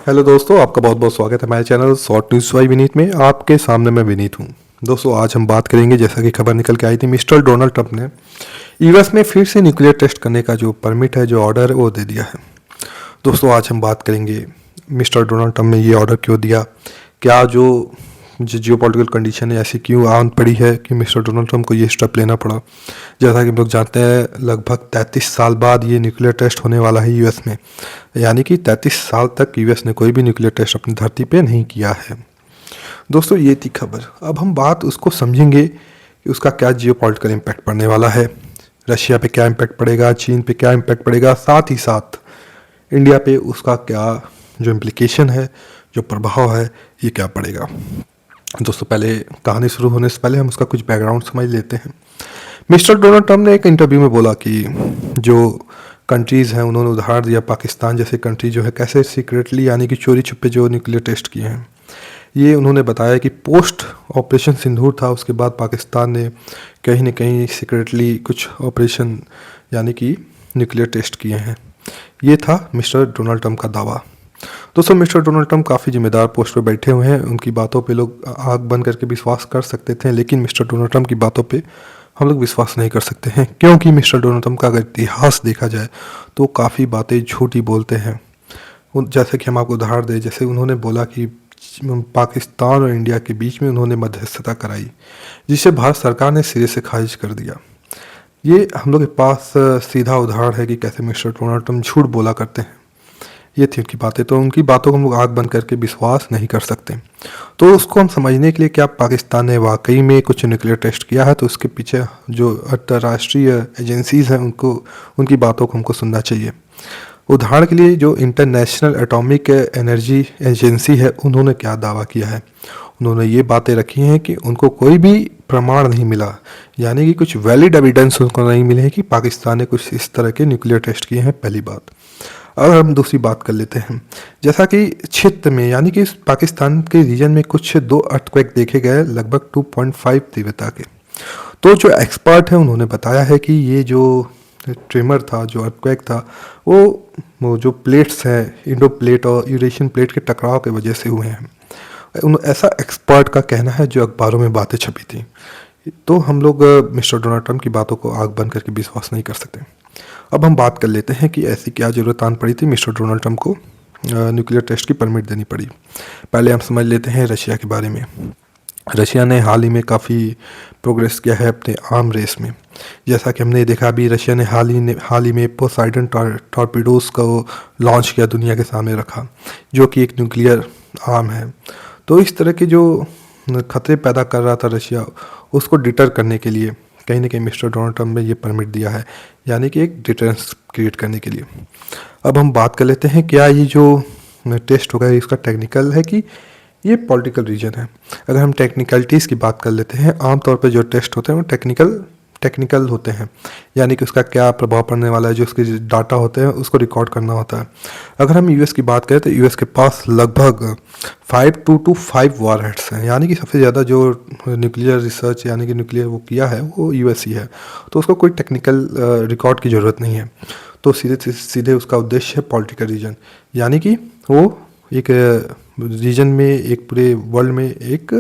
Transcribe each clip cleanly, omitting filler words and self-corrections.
Hello दोस्तों, आपका बहुत बहुत स्वागत है हमारे channel short news bye Vineet में। आपके सामने मैं विनीत हूँ। दोस्तों, आज हम बात करेंगे, जैसा कि खबर निकल के आई थी, मिस्टर डोनाल्ड ट्रंप ने यूएस में फिर से न्यूक्लियर टेस्ट करने का जो परमिट है, जो ऑर्डर है, वो दे दिया है। दोस्तों, आज हम बात करेंगे मिस्टर डोनाल्ड ट्रंप ने ये ऑर्डर क्यों दिया, क्या जो जियोपॉलिटिकल कंडीशन है ऐसी क्यों आन पड़ी है कि मिस्टर डोनाल्ड ट्रंप को ये स्टेप लेना पड़ा। जैसा कि हम लोग जानते हैं, लगभग 33 साल बाद ये न्यूक्लियर टेस्ट होने वाला है यूएस में, यानी कि 33 साल तक यूएस ने कोई भी न्यूक्लियर टेस्ट अपनी धरती पे नहीं किया है। दोस्तों, ये थी खबर। अब हम बात उसको समझेंगे कि उसका क्या जियोपॉलिटिकल इम्पैक्ट पड़ने वाला है, रशिया पे क्या इम्पैक्ट पड़ेगा, चीन पे क्या इम्पैक्ट पड़ेगा, साथ ही साथ इंडिया पे उसका क्या जो इम्प्लीकेशन है, जो प्रभाव है, ये क्या पड़ेगा। दोस्तों, पहले कहानी शुरू होने से पहले हम उसका कुछ बैकग्राउंड समझ लेते हैं। मिस्टर डोनाल्ड ट्रंप ने एक इंटरव्यू में बोला कि जो कंट्रीज़ हैं, उन्होंने उदाहरण दिया पाकिस्तान जैसे कंट्री जो है कैसे सीक्रेटली, यानी कि चोरी छुपे जो न्यूक्लियर टेस्ट किए हैं। ये उन्होंने बताया कि पोस्ट ऑपरेशन सिंदूर था, उसके बाद पाकिस्तान ने कहीं न कहीं सीक्रेटली कुछ ऑपरेशन यानी कि न्यूक्लियर टेस्ट किए हैं। ये था मिस्टर डोनाल्ड ट्रंप का दावा। दोस्तों, मिस्टर डोनाल्ड ट्रंप काफ़ी जिम्मेदार पोस्ट पर बैठे हुए हैं। उनकी बातों पे लोग आँख बंद करके विश्वास कर सकते थे, लेकिन मिस्टर डोनाल्ड ट्रंप की बातों पे हम लोग विश्वास नहीं कर सकते हैं, क्योंकि मिस्टर डोनाल्ड ट्रंप का अगर इतिहास देखा जाए तो काफ़ी बातें झूठी बोलते हैं। जैसे कि हम आपको उदाहरण दें, जैसे उन्होंने बोला कि पाकिस्तान और इंडिया के बीच में उन्होंने मध्यस्थता कराई, जिसे भारत सरकार ने सिरे से खारिज कर दिया। ये हम लोग के पास सीधा उदाहरण है कि कैसे मिस्टर डोनाल्ड ट्रंप झूठ बोला करते हैं। ये थी उनकी बातें, तो उनकी बातों को हम लोग आँख बंद करके विश्वास नहीं कर सकते। तो उसको हम समझने के लिए क्या पाकिस्तान ने वाकई में कुछ न्यूक्लियर टेस्ट किया है, तो उसके पीछे जो अंतर्राष्ट्रीय एजेंसीज़ हैं उनको, उनकी बातों को हमको सुनना चाहिए। उदाहरण के लिए जो इंटरनेशनल एटॉमिक एनर्जी एजेंसी है, उन्होंने क्या दावा किया है। उन्होंने ये बातें रखी हैं कि उनको कोई भी प्रमाण नहीं मिला, यानी कि कुछ वैलिड एविडेंस उनको नहीं मिले हैं कि पाकिस्तान ने कुछ इस तरह के न्यूक्लियर टेस्ट किए हैं। पहली बात। अब हम दूसरी बात कर लेते हैं, जैसा कि क्षेत्र में यानी कि पाकिस्तान के रीजन में कुछ 2 अर्थक्वेक देखे गए, लगभग 2.5 तीव्रता के। तो जो एक्सपर्ट हैं उन्होंने बताया है कि ये जो ट्रेमर था, जो अर्थक्वेक था, वो जो प्लेट्स हैं, इंडो प्लेट और यूरेशियन प्लेट के टकराव की वजह से हुए हैं। ऐसा एक्सपर्ट का कहना है, जो अखबारों में बातें छपी थी। तो हम लोग मिस्टर डोनाल्ड ट्रंप की बातों को आग बंद करके विश्वास नहीं कर सकते। अब हम बात कर लेते हैं कि ऐसी क्या ज़रूरत आन पड़ी थी मिस्टर डोनाल्ड ट्रंप को न्यूक्लियर टेस्ट की परमिट देनी पड़ी। पहले हम समझ लेते हैं रशिया के बारे में। रशिया ने हाल ही में काफ़ी प्रोग्रेस किया है अपने आर्म रेस में। जैसा कि हमने देखा, अभी रशिया ने हाल ही में पोसाइडन टॉर्पीडोज को लॉन्च किया, दुनिया के सामने रखा, जो कि एक न्यूक्लियर आर्म है। तो इस तरह के जो खतरे पैदा कर रहा था रशिया, उसको डिटर करने के लिए कहीं ना कहीं मिस्टर डोनाल्ड ट्रंप ने ये परमिट दिया है, यानी कि एक डिटरेंस क्रिएट करने के लिए। अब हम बात कर लेते हैं, क्या ये जो टेस्ट होगा इसका टेक्निकल है कि ये पॉलिटिकल रीजन है। अगर हम टेक्निकलिटीज़ की बात कर लेते हैं, आमतौर पे जो टेस्ट होते हैं वो टेक्निकल होते हैं, यानी कि उसका क्या प्रभाव पड़ने वाला है, जो उसके डाटा होते हैं उसको रिकॉर्ड करना होता है। अगर हम यूएस की बात करें तो यूएस के पास लगभग 5 वार हेड्स हैं, यानी कि सबसे ज़्यादा जो न्यूक्लियर रिसर्च यानी कि न्यूक्लियर वो किया है वो यूएस ही है। तो उसको कोई टेक्निकल रिकॉर्ड की ज़रूरत नहीं है। तो सीधे सीधे उसका उद्देश्य है पॉलिटिकल रीजन, यानी कि वो एक रीजन में, एक पूरे वर्ल्ड में एक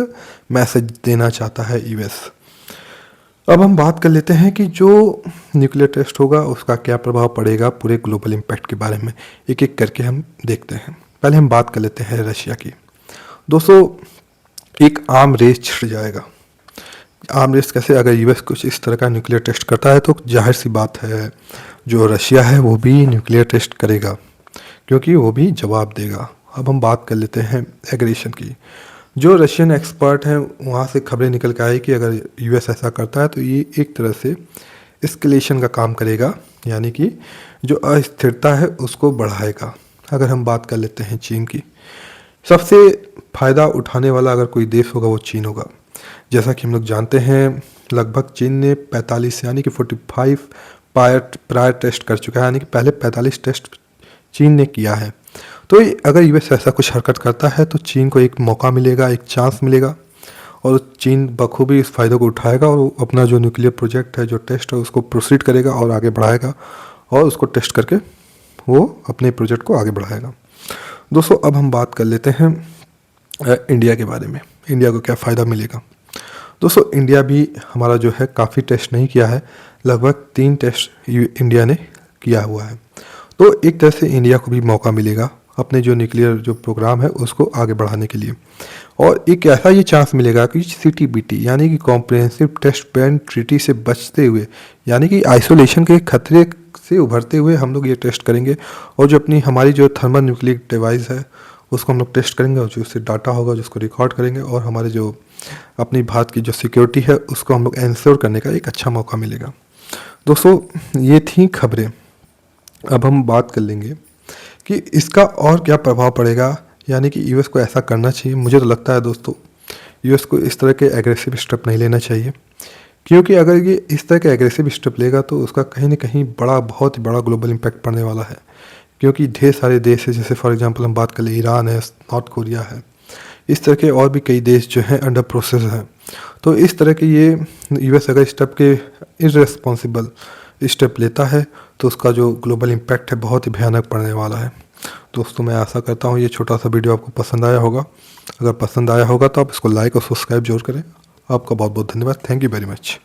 मैसेज देना चाहता है यूएस। अब हम बात कर लेते हैं कि जो न्यूक्लियर टेस्ट होगा उसका क्या प्रभाव पड़ेगा पूरे ग्लोबल इम्पैक्ट के बारे में, एक एक करके हम देखते हैं। पहले हम बात कर लेते हैं रशिया की। दोस्तों, एक आर्म रेस छिड़ जाएगा। आर्म रेस कैसे? अगर यूएस कुछ इस तरह का न्यूक्लियर टेस्ट करता है तो जाहिर सी बात है जो रशिया है वो भी न्यूक्लियर टेस्ट करेगा, क्योंकि वो भी जवाब देगा। अब हम बात कर लेते हैं एग्रेशन की। जो रशियन एक्सपर्ट हैं वहाँ से खबरें निकल के आई कि अगर यूएस ऐसा करता है तो ये एक तरह से एस्केलेशन का काम करेगा, यानी कि जो अस्थिरता है उसको बढ़ाएगा। अगर हम बात कर लेते हैं चीन की, सबसे फ़ायदा उठाने वाला अगर कोई देश होगा वो चीन होगा। जैसा कि हम लोग जानते हैं, लगभग चीन ने 45 यानी कि 45 प्रायर टेस्ट कर चुका है, यानी कि पहले 45 टेस्ट चीन ने किया है। तो अगर यूएस ऐसा कुछ हरकत करता है तो चीन को एक मौका मिलेगा, एक चांस मिलेगा, और चीन बखूबी इस फ़ायदे को उठाएगा और अपना जो न्यूक्लियर प्रोजेक्ट है, जो टेस्ट है, उसको प्रोसीड करेगा और आगे बढ़ाएगा, और उसको टेस्ट करके वो अपने प्रोजेक्ट को आगे बढ़ाएगा। दोस्तों अब हम बात कर लेते हैं इंडिया के बारे में। इंडिया को क्या फ़ायदा मिलेगा। दोस्तों इंडिया भी हमारा जो है काफ़ी टेस्ट नहीं किया है, लगभग 3 टेस्ट इंडिया ने किया हुआ है। तो एक तरह से इंडिया को भी मौका मिलेगा अपने जो न्यूक्लियर जो प्रोग्राम है उसको आगे बढ़ाने के लिए, और एक ऐसा ये चांस मिलेगा कि सीटीबीटी यानी कि कॉम्प्रिहेंसिव टेस्ट बैन ट्रीटी से बचते हुए, यानी कि आइसोलेशन के खतरे से उभरते हुए हम लोग ये टेस्ट करेंगे, और जो अपनी हमारी जो थर्मल न्यूक्लियर डिवाइस है उसको हम लोग टेस्ट करेंगे, और जो उससे डाटा होगा जिसको रिकॉर्ड करेंगे, और हमारे जो अपनी भारत की जो सिक्योरिटी है उसको हम लोग इंश्योर करने का एक अच्छा मौका मिलेगा। दोस्तों ये थी खबरें। अब हम बात कर लेंगे कि इसका और क्या प्रभाव पड़ेगा, यानी कि यूएस को ऐसा करना चाहिए। मुझे तो लगता है दोस्तों यूएस को इस तरह के एग्रेसिव स्टेप नहीं लेना चाहिए, क्योंकि अगर ये इस तरह के एग्रेसिव स्टेप लेगा तो उसका कहीं ना कहीं बहुत ही बड़ा ग्लोबल इम्पैक्ट पड़ने वाला है। क्योंकि ढेर सारे देश है, जैसे फॉर एग्जांपल हम बात कर ले ईरान है, नॉर्थ कोरिया है, इस तरह के और भी कई देश जो हैं अंडर प्रोसेस हैं। तो इस तरह के ये यूएस अगर स्टेप के इररेस्पॉन्सिबल स्टेप लेता है तो उसका जो ग्लोबल इम्पैक्ट है बहुत ही भयानक पड़ने वाला है। दोस्तों मैं आशा करता हूँ ये छोटा सा वीडियो आपको पसंद आया होगा। अगर पसंद आया होगा तो आप इसको लाइक और सब्सक्राइब जरूर करें। आपका बहुत बहुत धन्यवाद। Thank you very much.